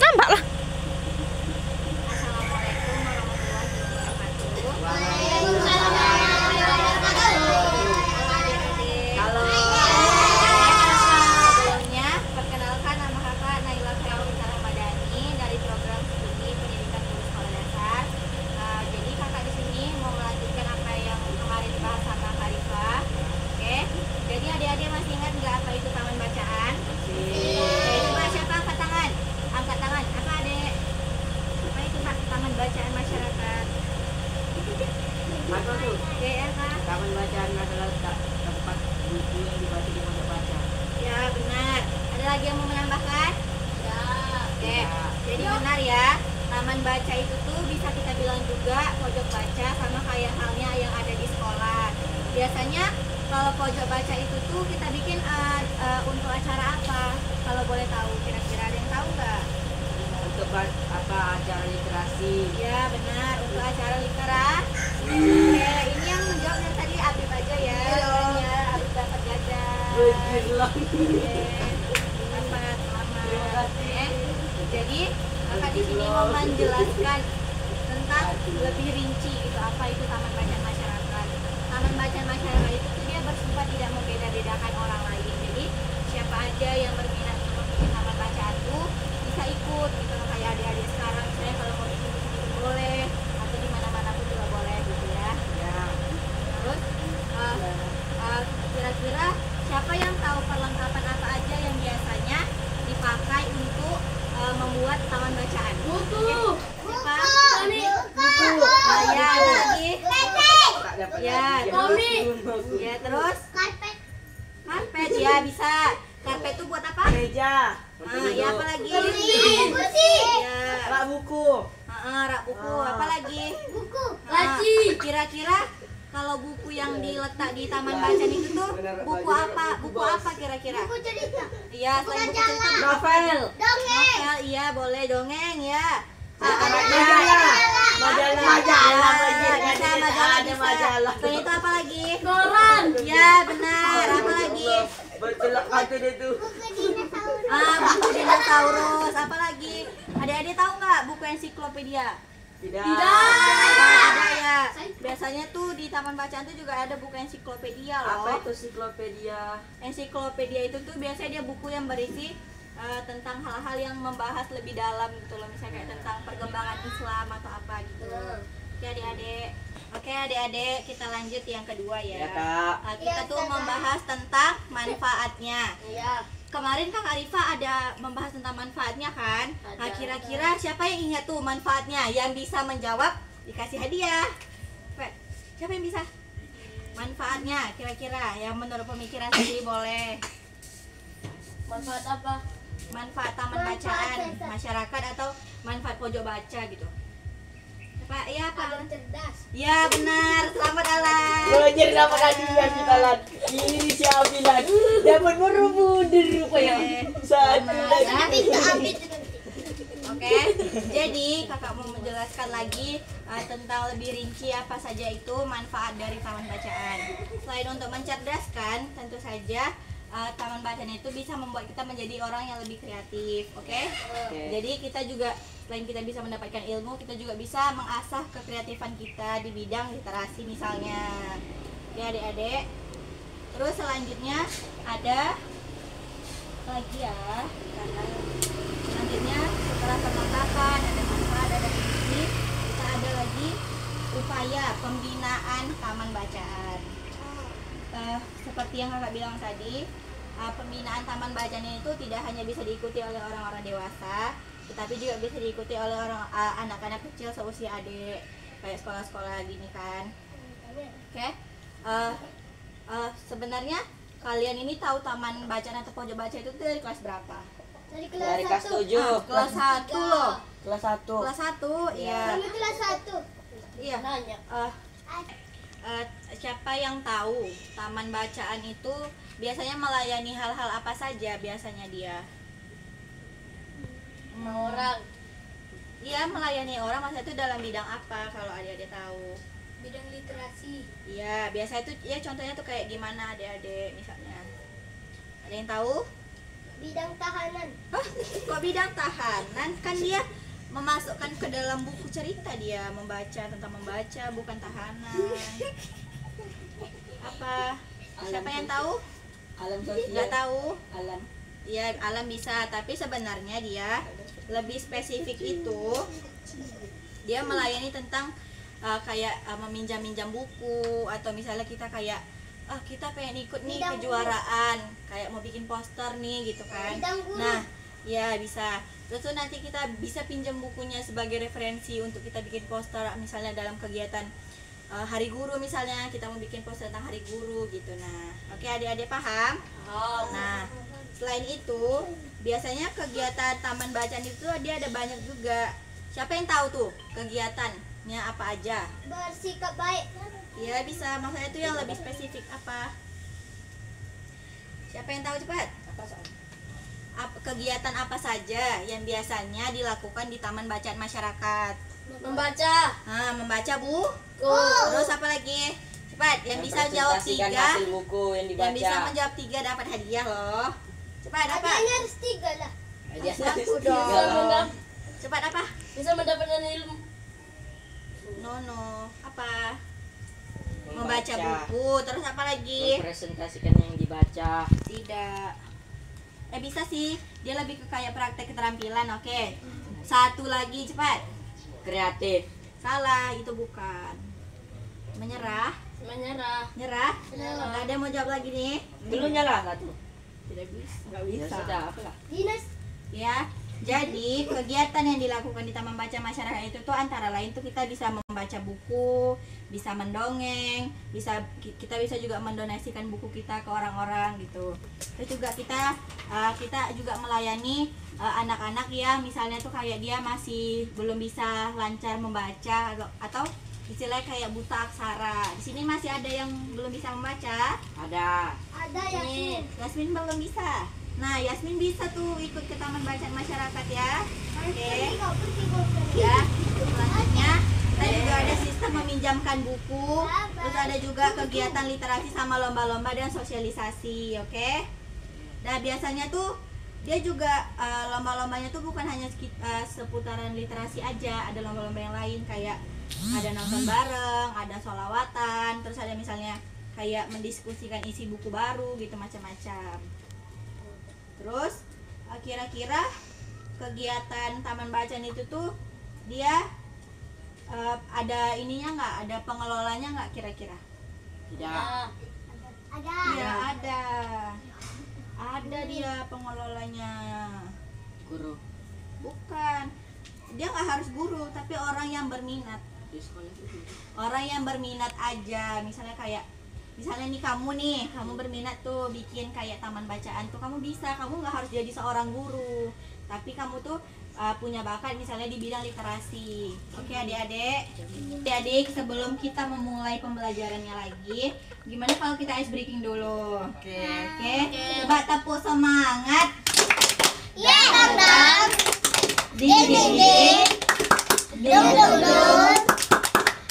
nampak lah. Assalamualaikum warahmatullahi wabarakatuh. Waalaikumsalam warahmatullahi wabarakatuh. Halo. Sebelumnya perkenalkan nama kakak Naila Feauliza Ramadhani dari program studi pendidikan guru sekolah dasar. Jadi kakak di sini mau melanjutkan apa yang kemarin dibahas sama Kak Rifa. Oke. Jadi adik-adik masih ingat nggak apa itu taman bacaan? Coba siapa angkat tangan? Angkat tangan. Apa adek? Apa itu Kak? Taman bacaan masyarakat. Apa tuh? DR Kak? Taman bacaan adalah tempat buku yang dibaca di pondok baca. Ya benar. Ada lagi yang mau menambahkan? Ya. Oke. Ya. Jadi benar ya. Taman baca itu tuh bisa kita bilang juga pojok baca sama kayak halnya yang ada di sekolah. Biasanya kalau pojok baca itu tuh kita bikin untuk acara apa? Kalau boleh tahu, kira-kira ada yang tahu nggak? Untuk apa acara literasi? Ya benar, untuk acara literasi. Oke, ini yang menjawab dari tadi Abib aja ya. Ya, Abib dapat jajan. Begitulah. Selamat. Terima kasih. Jadi kakak di sini mau menjelaskan tentang lebih rinci gitu apa itu taman bacaan masyarakat. Taman bacaan masyarakat itu tuh dia bersifat tidak membeda-bedakan orang lain. Jadi siapa aja yang berminat untuk bikin taman bacaan tuh bisa ikut gitu loh, kayak adik-adik sekarang misalnya kalau mau bikin buku boleh atau di mana-mana pun juga boleh gitu ya. Ya. Terus kira-kira siapa yang tahu perlengkapan apa aja yang biasanya dipakai untuk membuat taman bacaan? Buku. Siapa? Buku. Ya, ada lagi. Tak dapat Ya, lagi. komik. Buku. Ya, terus karpet ya bisa. Karpet itu buat apa? Meja. Ya apa lagi? Ya. Rak buku. Rak buku. Apa lagi? Laci. Kira-kira kalau buku yang diletak di taman bacaan itu tuh buku apa? Buku apa kira-kira? Iya, selain buku cerita. Novel. Novel, iya boleh dongeng ya. Majalah. Majalah. Bisa majalah bisa. Majalah. Selain itu apa lagi? Koran. Ya benar. Apa lagi? Betul kata dia tuh. Buku dinosaurus. Apa lagi? Adik-adik tahu nggak buku ensiklopedia? Tidak. Ada ya. Biasanya tuh di taman bacaan tuh juga ada buku ensiklopedia Apa loh. itu siklopedia? Ensiklopedia itu tuh biasanya dia buku yang berisi tentang hal-hal yang membahas lebih dalam gitu loh, misalnya kayak tentang perkembangan Islam atau apa gitu. Oke adik-adik. Oke adik-adik, kita lanjut yang kedua ya. Ya, Kak. Kita tuh membahas tentang manfaatnya. Iya. Kemarin Kak Arifa ada membahas tentang manfaatnya kan? Nah kira-kira siapa yang ingat tuh manfaatnya? Yang bisa menjawab dikasih hadiah. Siapa yang bisa? Manfaatnya kira-kira yang menurut pemikiran sendiri boleh. Manfaat apa? Manfaat taman bacaan masyarakat atau manfaat pojok baca gitu. Pak, iya Pak. Cerdas. Ya benar, selamat Alan. Belajar nama hadiah kita lan. Ini si Abilan. Dapat buru-buru rupanya. Satu lagi. Oke, jadi kakak mau menjelaskan lagi tentang lebih rinci apa saja itu manfaat dari taman bacaan. Selain untuk mencerdaskan, tentu saja taman bacaan itu bisa membuat kita menjadi orang yang lebih kreatif, oke? Jadi kita juga selain kita bisa mendapatkan ilmu, kita juga bisa mengasah kekreatifan kita di bidang literasi misalnya. Ya adik-adik. Terus selanjutnya ada lagi ya. Selanjutnya setelah perlengkapan, ada manfaat, ada fungsi, kita ada lagi upaya pembinaan taman bacaan. Seperti yang kakak bilang tadi, pembinaan taman bacaan itu tidak hanya bisa diikuti oleh orang-orang dewasa, tetapi juga bisa diikuti oleh anak-anak kecil seusia adik, kayak sekolah-sekolah gini kan. Oke. Sebenarnya kalian ini tahu taman bacaan atau pojok baca itu dari kelas berapa? Dari kelas 7. Kelas 1 loh. Kelas 1. Kelas 1, iya. Kelas 1. Iya. Nanya. Siapa yang tahu taman bacaan itu biasanya melayani hal-hal apa saja biasanya dia? Orang. Iya, melayani orang, maksudnya itu dalam bidang apa kalau adik-adik tahu? Bidang literasi. Iya, biasa itu ya contohnya tuh kayak gimana adik-adik misalnya. Ada yang tahu? Bidang tahanan. Hah? Kok bidang tahanan? Kan dia memasukkan ke dalam buku cerita, dia membaca tentang membaca, bukan tahanan. Apa? Siapa yang tahu? Alam sosial. Nggak tahu? Alam. Ya, alam bisa, tapi sebenarnya dia lebih spesifik itu dia melayani tentang kayak meminjam-minjam buku, atau misalnya kita kayak kita pengen ikut nih Bidang kejuaraan, kayak mau bikin poster nih gitu kan. Bidang guru. Nah, ya bisa. Terus tuh nanti kita bisa pinjam bukunya sebagai referensi untuk kita bikin poster, misalnya dalam kegiatan Hari Guru, misalnya kita mau bikin poster tentang Hari Guru gitu. Nah, oke, adik-adik paham? Nah, selain itu biasanya kegiatan taman bacaan itu dia ada banyak juga. Siapa yang tahu tuh kegiatannya apa aja? Bersikap baik. Ya bisa, maksudnya itu yang lebih spesifik apa? Siapa yang tahu cepat? Kegiatan apa saja yang biasanya dilakukan di taman bacaan masyarakat? Membaca. Nah, membaca buku. Oh. Terus apa lagi? Cepat, yang bisa jawab Mempresentasikan 3, hasil buku yang dibaca. yang bisa menjawab 3 dapat hadiah loh. Cepat apa? Hadiahnya harus 3 lah. Hadiah Aku harus dong. 3 loh. Cepat apa? Bisa mendapatkan ilmu. No, apa? Membaca buku. Terus apa lagi? Mempresentasikan yang dibaca. Tidak. Bisa sih. Dia lebih ke kayak praktek keterampilan. Oke. Satu lagi, cepat. Kreatif. Salah, itu bukan. Menyerah. Menyerah. Nyerah. Nyerah. Nggak ada yang mau jawab lagi nih. Dulu nyala satu. Tidak bisa. Nggak Ya sudah, apalah. Dinas. Ya, jadi kegiatan yang dilakukan di Taman Baca Masyarakat itu tuh antara lain tuh kita bisa membaca buku, bisa mendongeng, kita bisa juga mendonasikan buku kita ke orang-orang gitu. Terus juga kita juga melayani anak-anak ya, misalnya tuh kayak dia masih belum bisa lancar membaca atau istilahnya kayak buta aksara. Di sini masih ada yang belum bisa membaca. Ada. Ada Nih, Yasin. Yasmin belum bisa. Nah, Yasmin bisa tuh ikut ke Taman Bacaan Masyarakat ya. Oke. Ya, selanjutnya kita juga ada sistem meminjamkan buku. Terus ada juga kegiatan literasi sama lomba-lomba dan sosialisasi, oke? Nah, biasanya tuh dia juga lomba-lombanya tuh bukan hanya seputaran literasi aja, ada lomba-lomba yang lain kayak ada nonton bareng, ada sholawatan, terus ada misalnya kayak mendiskusikan isi buku baru gitu, macam-macam. Terus kira-kira kegiatan taman bacaan itu tuh dia ada ininya nggak, ada pengelolanya nggak kira-kira? Tidak. Ada. Ya ada dia pengelolanya. Guru. Bukan, dia nggak harus guru tapi orang yang berminat. Di sekolah itu. Orang yang berminat aja, misalnya nih kamu berminat tuh bikin kayak taman bacaan tuh, kamu bisa, kamu nggak harus jadi seorang guru, tapi kamu tuh punya bakat misalnya di bidang literasi. Oke adik-adik, sebelum kita memulai pembelajarannya lagi, gimana kalau kita ice breaking dulu? Oke. Coba tepuk semangat. Ya, Bang. Ding ding ding. Dung dung dung.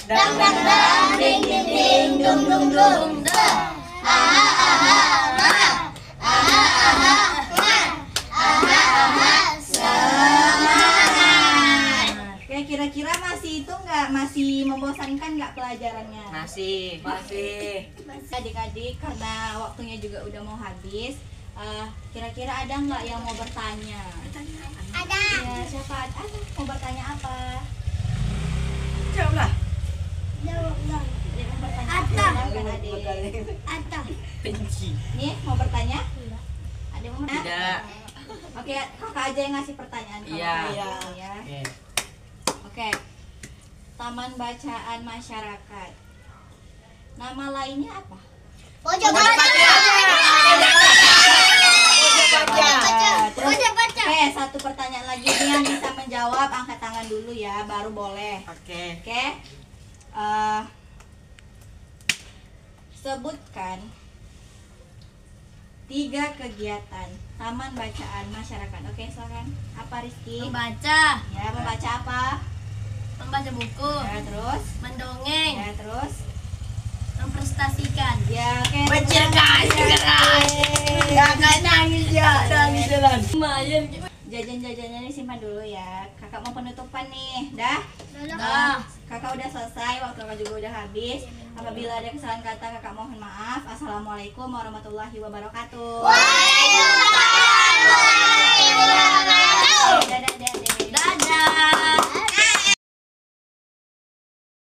Dang dang dang. Ding ding ding. Dung dung dung. Aha aha ma. Aha aha ma. Aha aha semangat. Oke, kira-kira masih membosankan nggak pelajarannya? Masih. Adik-adik, karena waktunya juga udah mau habis, kira-kira ada nggak yang mau bertanya? Ada. Ya, siapa? Ada mau bertanya apa? Jawablah. Jawab dong. Ada yang mau bertanya? Ada. Silakan, adik. Ada. Benci. Nih, mau bertanya? Ada yang mau bertanya? Tidak. Oke, kakak aja yang ngasih pertanyaan. kalau Iya. kayak gitu ya. Oke. Oke. Taman Bacaan Masyarakat. Nama lainnya apa? Pojok baca. Pojok baca. Oke, satu pertanyaan lagi nih yang bisa menjawab, angkat tangan dulu ya, baru boleh. Oke. Oke. Sebutkan 3 kegiatan taman bacaan masyarakat. Oke, silakan. Apa Rizky? Membaca. Ya, membaca apa? Membaca buku. Ya, terus. Mendongeng. Ya, terus. memprestasikan. Ya, oke. Mencerkas keras. Kakak nangis ya, nangis jalan. Lumayan. Jajan-jajannya disimpan dulu ya. Kakak mau penutupan nih. Dah? Dah. Kakak udah selesai, waktu kakak juga udah habis. Apabila ada kesalahan kata kakak mohon maaf. Assalamualaikum warahmatullahi wabarakatuh. Waalaikumsalam.